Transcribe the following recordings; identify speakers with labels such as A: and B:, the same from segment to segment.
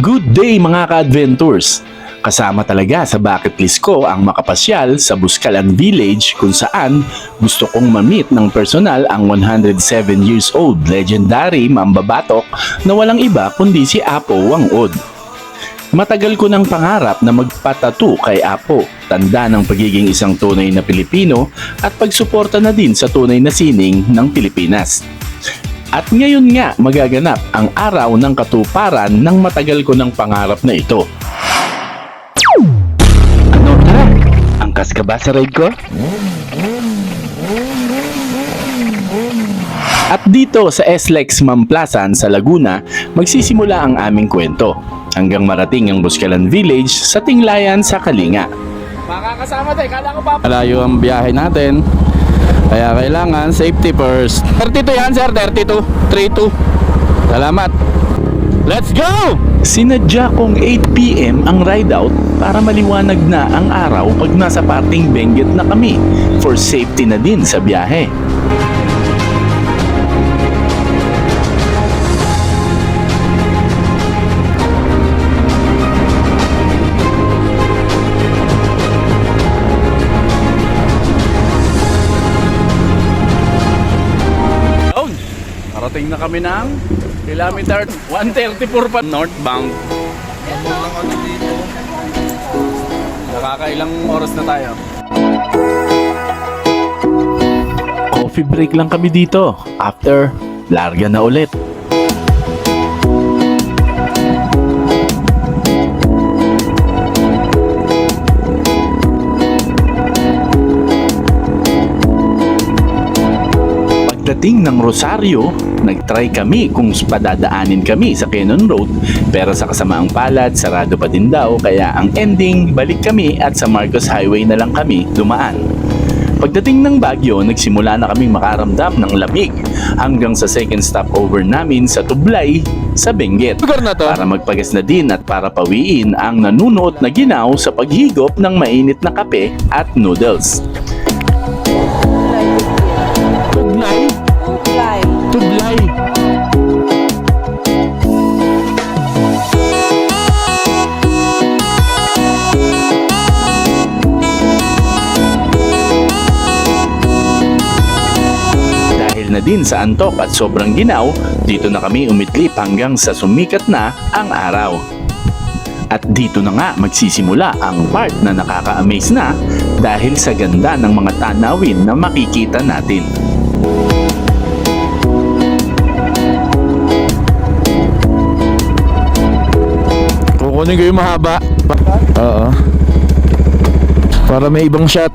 A: Good day mga ka-adventures! Kasama talaga sa bucket list ko ang makapasyal sa Buscalan Village kung saan gusto kong ma-meet ng personal ang 107 years old legendary mambabatok na walang iba kundi si Apo Wang-od. Matagal ko ng pangarap na magpatattoo kay Apo, tanda ng pagiging isang tunay na Pilipino at pagsuporta na din sa tunay na sining ng Pilipinas. At ngayon nga magaganap ang araw ng katuparan ng matagal ko ng pangarap na ito. Ano tara? Angkas ka ba sa ride ko? At dito sa SLEX Mamplasan sa Laguna, magsisimula ang aming kwento hanggang marating ang Buscalan Village sa Tinglayan sa Kalinga. Makakasama tayo, kala ko pa. Malayo ang biyahe natin. Kaya kailangan safety first. 32 yan sir, 32. 32. Salamat. Let's go! Sinadya kong 8 PM ang ride out para maliwanag na ang araw pag nasa parting Benguet na kami for safety na din sa biyahe. Parating na kami ng kilometer 134 pa northbound. Nakakailang oras na tayo. Coffee break lang kami dito. After, larga na ulit. Pagdating ng Rosario, nagtry kami kung padadaanin kami sa Cannon Road pero sa kasamaang palad, sarado pa din daw kaya ang ending, balik kami at sa Marcos Highway na lang kami dumaan. Pagdating ng Baguio, nagsimula na kaming makaramdam ng lamig hanggang sa second stopover namin sa Tublay sa Benguet para magpagas na din at para pawiin ang nanunuot na ginaw sa paghigop ng mainit na kape at noodles. Tublay. Dahil na din sa antok at sobrang ginaw, dito na kami umitlip hanggang sa sumikat na ang araw. At dito na nga magsisimula ang part na nakaka-amaze na dahil sa ganda ng mga tanawin na makikita natin.
B: Kukunin ko yung mahaba. Oo. Para may ibang shot.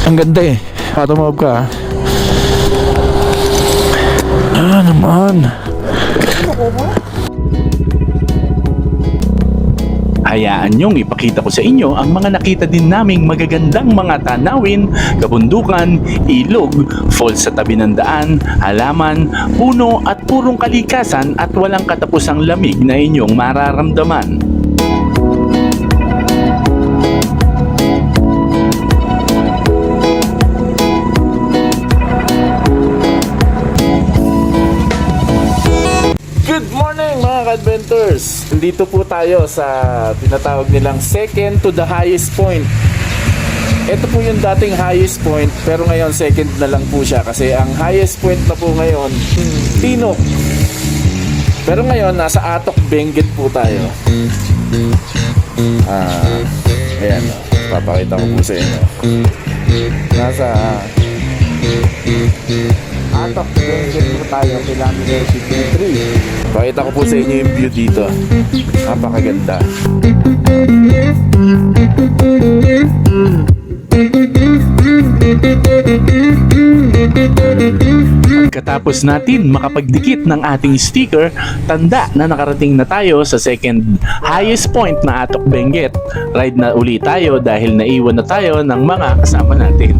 B: Ang ganda eh. Tumawag ka. Naman.
A: Hayaan niyong ipakita ko sa inyo ang mga nakita din naming magagandang mga tanawin, kabundukan, ilog, falls sa tabi ng daan, halaman, puno at purong kalikasan at walang katapusang lamig na inyong mararamdaman.
B: Good morning mga ka-adventures! Dito po tayo sa tinatawag nilang second to the highest point. Ito po yung dating highest point pero ngayon second na lang po siya kasi ang highest point na po ngayon Tinok. Pero ngayon nasa Atok Benguet po tayo. Ayan, papakita ko po sa inyo. Nasa Atok Benguet po tayo, kilometer 53. Pakita ko po sa inyo yung view dito. Napakaganda.
A: Pagkatapos natin makapagdikit ng ating sticker, tanda na nakarating na tayo sa second highest point na Atok Benguet. Ride na uli tayo dahil naiwan na tayo ng mga kasama natin.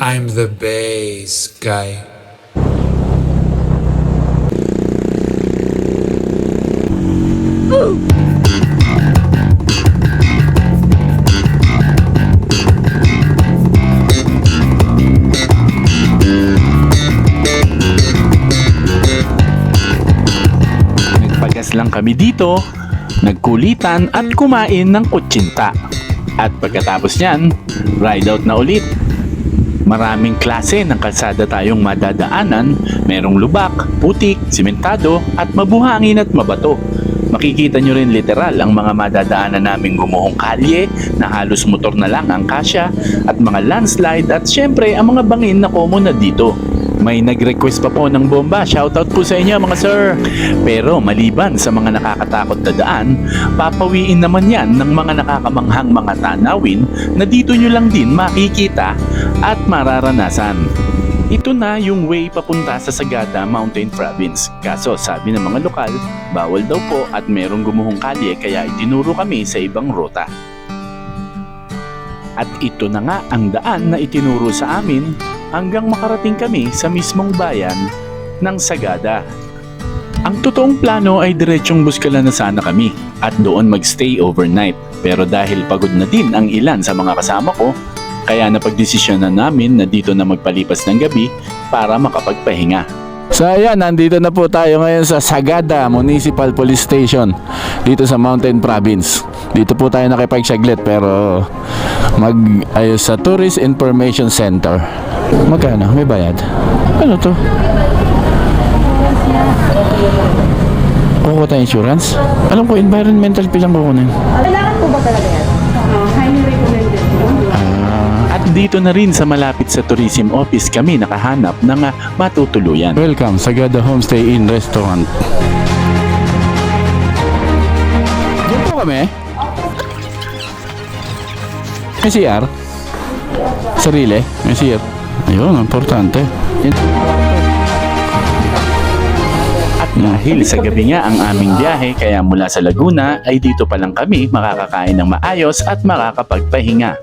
C: I'm the bass guy.
A: Nagpagas lang kami dito, nagkulitan at kumain ng kutsinta. At pagkatapos niyan, ride out na ulit. Maraming klase ng kalsada tayong madadaanan, merong lubak, putik, simentado at mabuhangin at mabato. Makikita nyo rin literal ang mga madadaanan naming gumuhong kalye na halos motor na lang ang kasya at mga landslide at syempre ang mga bangin na common na dito. May nag-request pa po ng bomba. Shoutout po sa inyo mga sir. Pero maliban sa mga nakakatakot na daan, papawiin naman yan ng mga nakakamanghang mga tanawin na dito nyo lang din makikita at mararanasan. Ito na yung way papunta sa Sagada Mountain Province. Kaso sabi ng mga lokal, bawal daw po at merong gumuhong kalye kaya itinuro kami sa ibang ruta. At ito na nga ang daan na itinuro sa amin hanggang makarating kami sa mismong bayan ng Sagada. Ang totoong plano ay diretsyong Buskalan na sana kami at doon magstay overnight. Pero dahil pagod na din ang ilan sa mga kasama ko, kaya napagdesisyonan namin na dito na magpalipas ng gabi para makapagpahinga. So ayan, nandito na po tayo ngayon sa Sagada Municipal Police Station dito sa Mountain Province. Dito po tayo nakipag-saglit pero mag-ayos sa Tourist Information Center. Magkano? May bayad? Ano to? Kukuha tayo insurance? Alam ko environmental fee lang kukunin.
C: Kailangan po ba talaga yan? Highly recommended po.
A: At dito na rin sa malapit sa Tourism Office kami nakahanap ng matutuluyan. Welcome Sagada Homestay Inn Restaurant. Diyan po kami? May CR? Sarili? May CR? Ayun, importante. At dahil sa gabi nga ang aming biyahe kaya mula sa Laguna ay dito pa lang kami makakakain ng maayos at makakapagpahinga.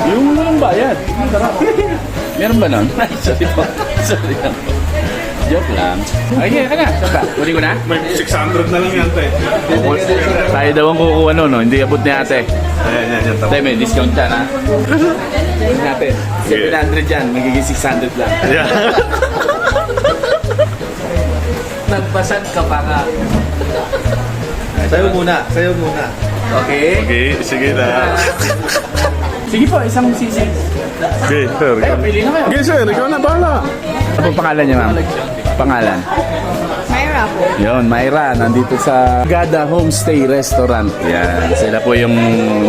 A: Yung walang bayad. Meron ba nun? Sorry po. Sorry lang po. Joke lang. Ay, ka na. Saan ba? Kunin ko na?
D: May 600 na lang yan, te.
A: Tayo daw ang kukuha no? Hindi abot ni ate.
D: Ayan.
A: Ate, may discount dyan ha? Tingnan natin. 700 dyan. Magiging 600 lang.
D: Yeah.
E: Nagbasag ka pa nga.
D: Sayo muna.
E: Okay?
D: Okay, sige na.
A: Sige po, isang sisig.
D: Okay, sir.
A: Ayun, pili na kayo.
D: Okay, sir. Ikaw na bahala.
A: Ano pong pangalan niya, ma'am? Pangalan?
C: Myra po.
A: Yun, Myra, nandito sa Sagada Homestay Restaurant. Yan, sila po yung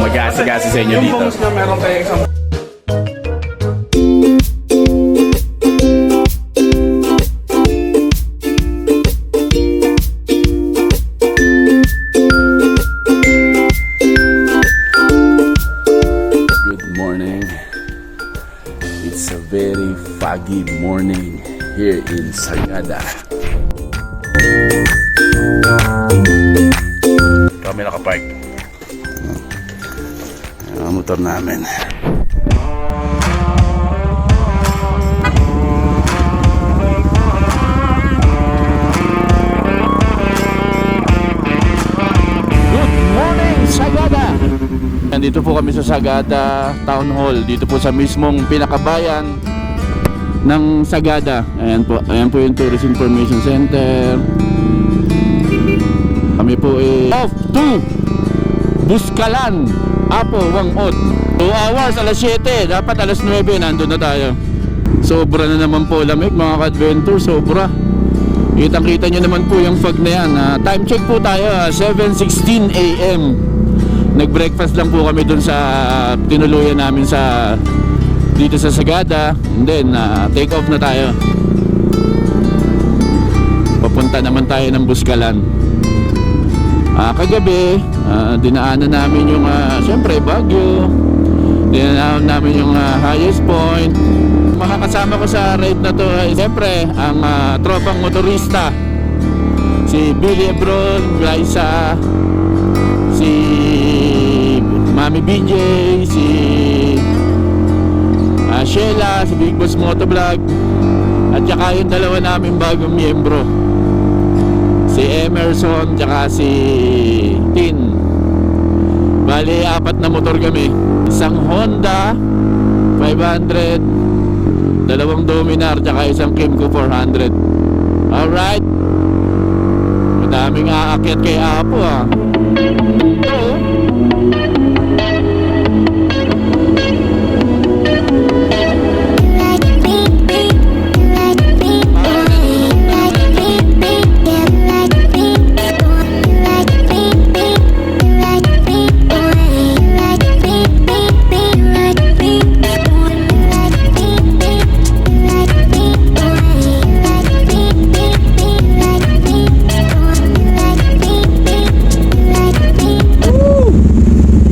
A: mag-aasagasa sa inyo dito.
D: na meron tayo isang...
A: Good morning. It's a very foggy morning here in Sagada. Kami nakapark. Ang motor namin. Good morning, Sagada! Nandito po kami sa Sagada Town Hall. Dito po sa mismong pinakabayan ng Sagada. Ayan po yung Tourist Information Center. Kami po off to Buskalan, Apo, Wangod. 2 hours, alas 7. Dapat alas 9, nandun na tayo. Sobra na naman po lamig mga ka-adventure, sobra. Kitang-kita nyo naman po yung fog na yan. Time check po tayo, 7:16 AM. Nag-breakfast lang po kami dun sa tinuluyan namin dito sa Sagada. And then, take off na tayo. Papunta naman tayo ng Buskalan. Kagabi, dinaanan namin yung, syempre, Baguio. Dinaanan namin yung highest point. Makakasama ko sa ride na to ay syempre ang tropang motorista. Si Billy Ebron, Glyza, si Mami BJ, si Sheila, si Big Boss Motovlog, at saka yung dalawa namin bagong miyembro.
B: Si Emerson, tsaka si Tin. Bali, 4 na motor kami. Isang Honda 500, 2 Dominar, tsaka isang Kimco 400. Alright. Madaming aakyat kay Apo Ito.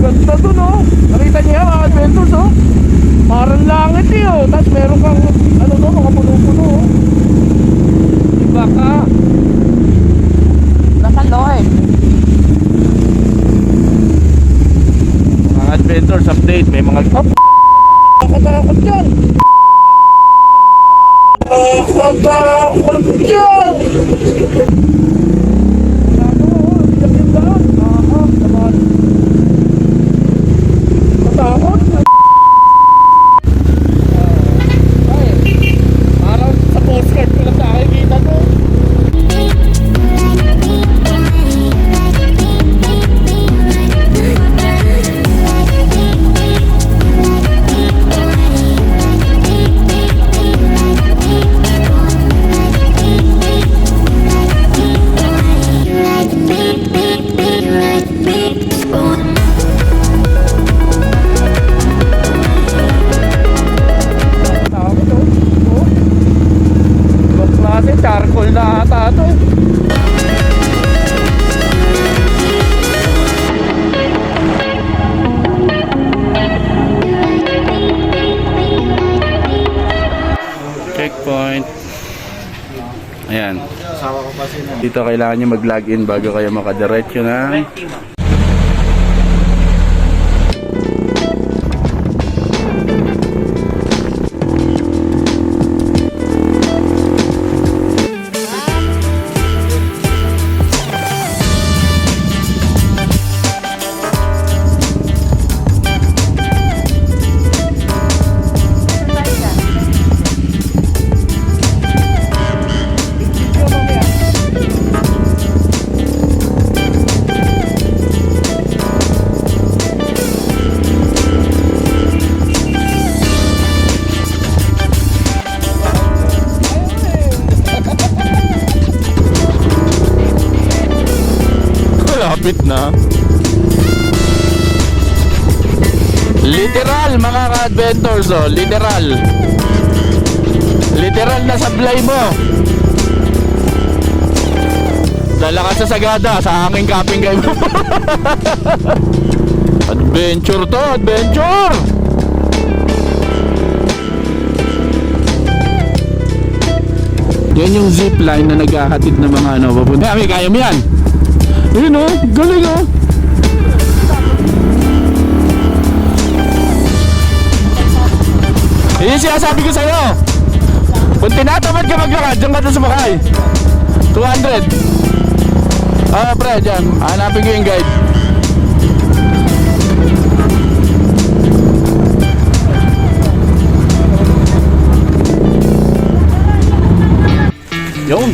B: Ganda dun nakita niyo yan mga adventures parang langit tapos meron kang ano doon mga puno-puno diba ka nakaloy mga adventures update may mga nakatakot yan nakatakot yan takot. Parang sa postcard ko lang nakikita to. Charcoal na ata ito. Checkpoint. Ayan. Dito kailangan nyo mag-login bago kayo makadiretso na malapit na. Literal mga ka-adventures literal. Literal na sablay mo. Dala ka sa Sagada sa aking kaping kayo. Adventure to, adventure. Yan yung zipline na naghahatid ng mga papunta. Kami kaya mo yan. Yun galing Yun sinasabi ko sa'yo. Kung tinatamad ka maglakad, dyan ka doon sumakay. 200. Pre, dyan. Hanapin ko yung guide. Yun.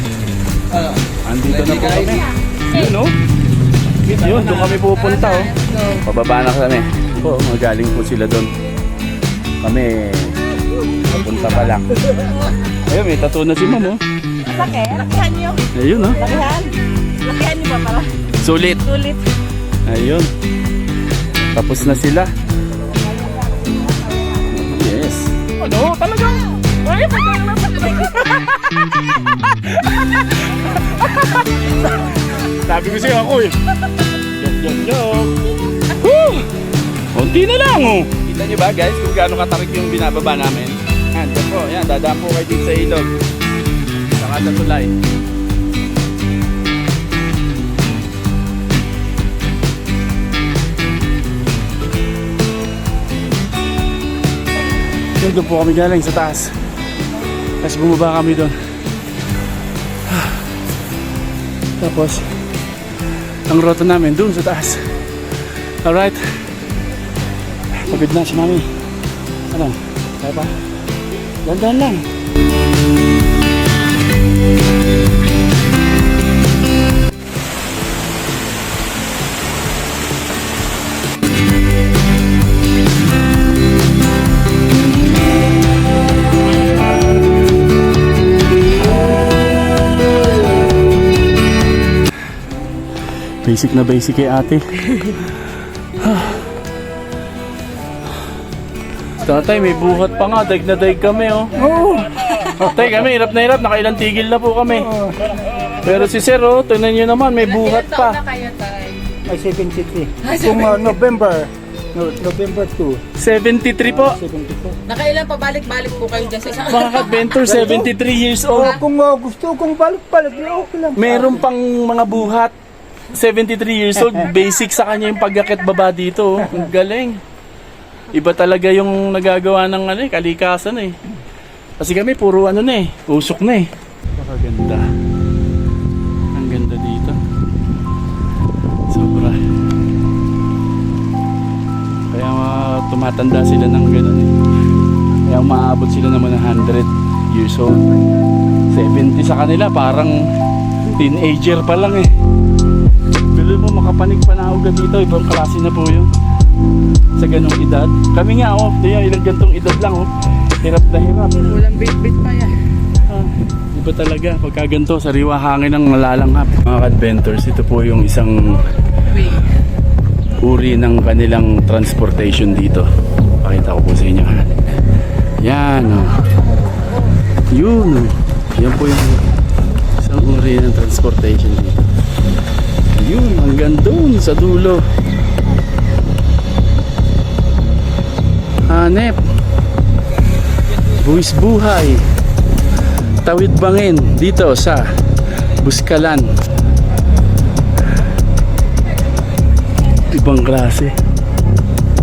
B: Andito na po kami. Yun Yun, doon kami pupunta Pababa na kami. Magaling po sila doon. Kami papunta pa lang. Ayun, may tattoo na si Ma'am
C: Laki? Lakihan nyo?
B: Ayun
C: Lakihan? Lakihan nyo ba para?
B: Sulit.
C: Sulit.
B: Ayun. Tapos na sila. Yes. Ano? Talagang? Ay, pagkain na sabi ko sa'yo ako Joke. Woo! Kunti na lang Kita nyo ba guys kung gaano katarik yung binababa namin? Yan, dyan po. Yan, dadaan po kayo dito sa ilog. Saka sa tulay. Doon po kami galing sa taas. Tapos bumaba kami doon.
A: Tapos, ang rota namin dun sa taas. Alright. Pagod na si mami. Ano? Kaya pa? Dandan lang. Basic na basic kay ate. Tatay, may buhat pa nga. Daig na daig kami, oh. Oo. Tay, kami, hirap na hirap. Nakailang tigil na po kami. Pero si Sir, oh, tingnan nyo naman, may buhat pa.
F: Ay, 73. Kung November 2,
A: 73 po.
F: 74.
C: Nakailan pabalik-balik po kayo dyan sa isang
A: Mga ka-adventure, 73 years
F: Oh,
A: old.
F: kung gusto kong balik-balik, okay lang.
A: Meron pang mga buhat. 73 years old, basic sa kanya yung pag-akit baba dito. Oh. Ang galing. Iba talaga yung nagagawa ng kalikasan eh. Kasi kami puro na eh, usok na eh. Napakaganda. Ang ganda dito. Sobra. Kaya tumatanda sila ng gano'n eh. Kaya umaabot sila naman ng 100 years old. 70 sa kanila parang teenager pa lang eh. Bilo mo makapanig panahog ka dito, ibang klase na po yun. Sa ganong edad. Kami nga ilang gantong edad lang Hirap na hirap.
C: Walang bit-bit pa yan.
A: Iba talaga pagka ganito, sariwa hangin ang malalanghap. Mga adventures, ito po yung isang uri ng kanilang transportation dito. Pakita ko po sa inyo. Yan Yun Yan po yung isang uri ng transportation dito. Yun, hanggang doon sa dulo. Hanep. Buwis buhay. Tawid bangin dito sa Buskalan. Ibang klase.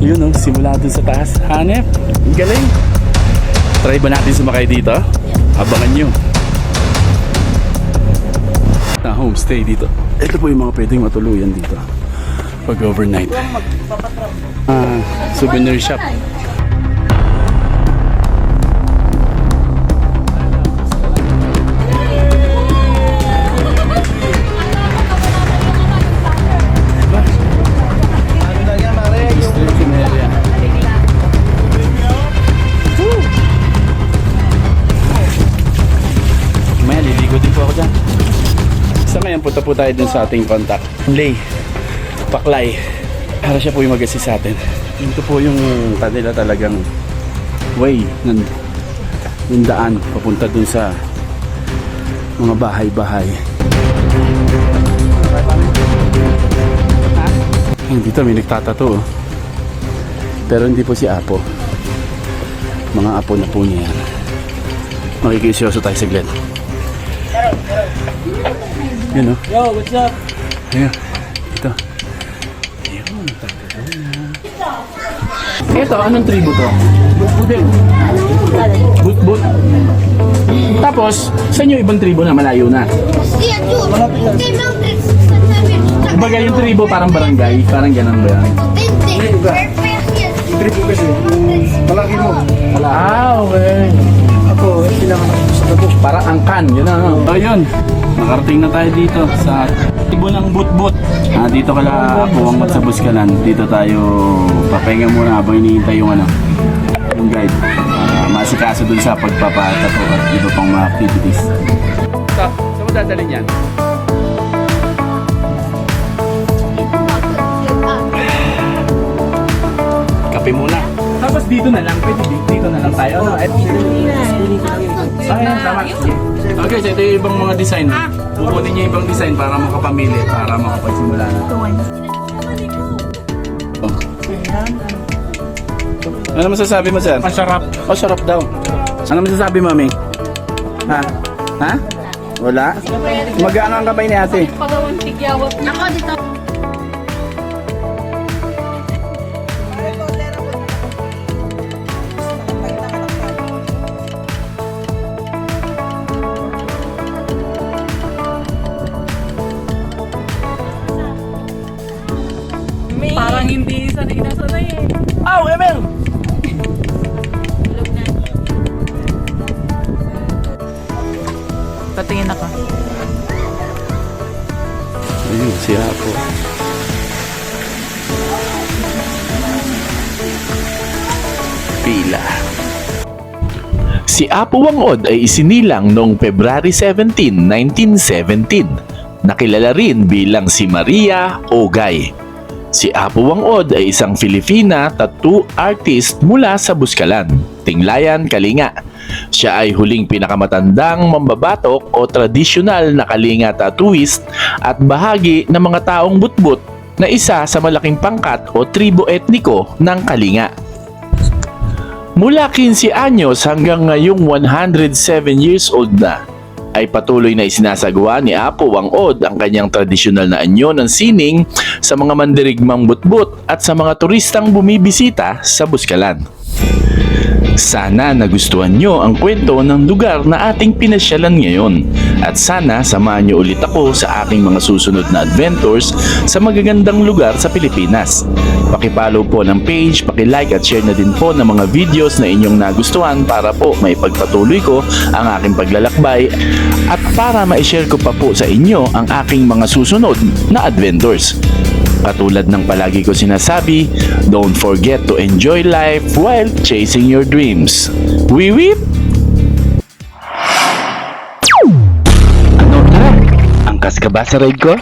A: Yun simula dun sa taas. Hanep. Ang galing. Try ba natin sumakay dito? Abangan nyo. Na homestay dito. Ito po yung mga pwedeng matuluyan dito pag overnight. Souvenir shop. Distribution area. Maya, liligo din po ako dyan. Sa ngayon, punta po tayo dun sa ating contact. Lay, Paklay. Para siya po yung mag-assist sa atin. Ito po yung kanila talagang way ng daan papunta dun sa mga bahay-bahay. Dito may nagtatato. Pero hindi po si Apo. Mga apo na po niya yan. Makikisyoso tayo saglit. Yun
F: Yo, what's up?
A: Ayun. Ito. Ayun. Ito, anong tribo to? Butbudin. Butbut. Tapos, saan yung ibang tribo na malayo na? Kumbaga yung tribo parang barangay. Parang ganun ba yan?
F: Tripo kasi, malaki mo.
A: Okay.
F: Ako, kailangan ako sa gabi.
A: Para angkan, yun ano. Ayun, nakarating na tayo dito sa tribo ng Butbut. Dito kala Puwangmat sa Buskalan. Dito tayo papahinga muna habang hinihintay yung yung guide. Masikaso dun sa pagpapatato at iba pang mga activities. Saan mo dadalhin yan? Kape muna. Tapos dito na lang, pwede dito na lang tayo. Tama. Okay, so ito yung ibang mga design. Pupunin niyo yung ibang design para makapamili, para makapagsimula na. Ano masasabi mo, sir?
F: Masarap.
A: Sarap daw. Ano masasabi, mami? Ha? Ha? Wala? Magaan ang kamay ni ate.
C: Pagawang tigyawat. Ako dito.
G: Patingin ako.
A: Ayun, si Apo. Pila. Si Apo Wangod ay isinilang noong February 17, 1917. Nakilala rin bilang si Maria Ogay. Si Apo Wangod ay isang Filipina tattoo artist mula sa Buskalan, Tinglayan, Kalinga. Siya ay huling pinakamatandang mambabatok o tradisyonal na Kalinga tattooist at bahagi ng mga taong butbut na isa sa malaking pangkat o tribo etniko ng Kalinga. Mula 15 anyos hanggang ngayong 107 years old na, ay patuloy na isinasagawa ni Apo Wangod ang kanyang tradisyonal na anyo ng sining sa mga mandirigmang butbut at sa mga turistang bumibisita sa Buskalan. Sana nagustuhan nyo ang kwento ng lugar na ating pinasyalan ngayon at sana samahan nyo ulit ako sa aking mga susunod na adventures sa magagandang lugar sa Pilipinas. Pakipollow po ng page, pakilike at share na din po ng mga videos na inyong nagustuhan para po maipagpatuloy ko ang aking paglalakbay at para ma-share ko pa po sa inyo ang aking mga susunod na adventures. Katulad ng palagi ko sinasabi, don't forget to enjoy life while chasing your dreams. Wiwip! Ano tara? Angkas ka ba sa ride ko?